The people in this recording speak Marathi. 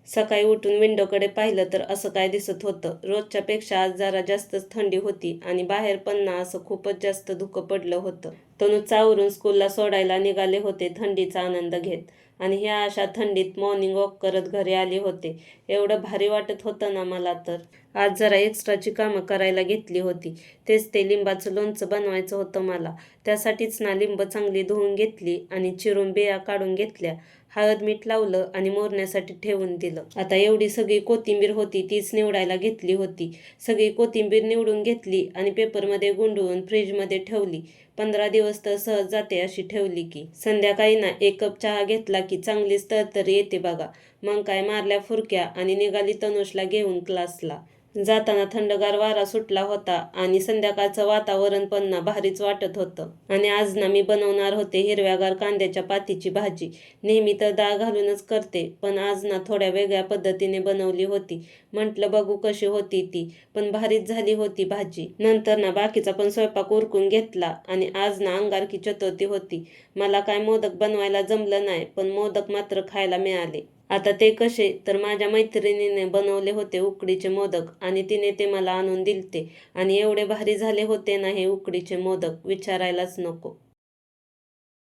सकाळी उठून विंडोकडे पाहिलं तर असं काय दिसत होतं. रोजच्या पेक्षा आज जरा जास्तच थंडी होती आणि बाहेर पण ना असं खूपच जास्त धुकं पडलं होतं. तनू चावरून स्कूलला सोडायला निघाले होते थंडीचा आनंद घेत. आणि ह्या अशा थंडीत मॉर्निंग वॉक करत घरी आले होते. एवढं भारी वाटत होतं ना मला तर. आज जरा एक्स्ट्राची कामं करायला घेतली होती. तेच ते लिंबाचं लोणचं बनवायचं होतं मला. त्यासाठीच ना लिंब चांगली धुवून घेतली आणि चिरून बिया काढून घेतल्या. हळद मीठ लावलं आणि मोरण्यासाठी ठेवून दिलं. आता एवढी सगळी कोथिंबीर होती तीच निवडायला घेतली होती. सगळी कोथिंबीर निवडून घेतली आणि पेपरमध्ये गुंडळून फ्रीजमध्ये ठेवली. 15 दिवस तर सहज जाते अशी ठेवली की. संध्याकाळी ना 1 कप चहा घेतला की चांगलीच तरतरी येते बघा. मग काय मारल्या फुरक्या आणि निघाली तनुषला घेऊन क्लासला. जाताना थंडगार वारा सुटला होता आणि संध्याकाळचं वातावरण पण ना भारीच वाटत होतं. आणि आज ना मी बनवणार होते हिरव्यागार कांद्याच्या पातीची भाजी. नेहमी तर डाळ घालूनच करते, पण आज ना थोड्या वेगळ्या पद्धतीने बनवली होती. म्हटलं बघू कशी होती ती, पण भारीच झाली होती भाजी. नंतर ना बाकीचा पण स्वयंपाक उरकून घेतला आणि आज ना अंगारकी चतुर्थी होती. मला काय मोदक बनवायला जमलं नाही, पण मोदक मात्र खायला मिळाले. आता ते कसे तर माझ्या मैत्रिणीने बनवले होते उकडीचे मोदक आणि तिने ते मला आणून दिलते आणि एवढे भारी झाले होते ना हे उकडीचे मोदक विचारायलाच नको.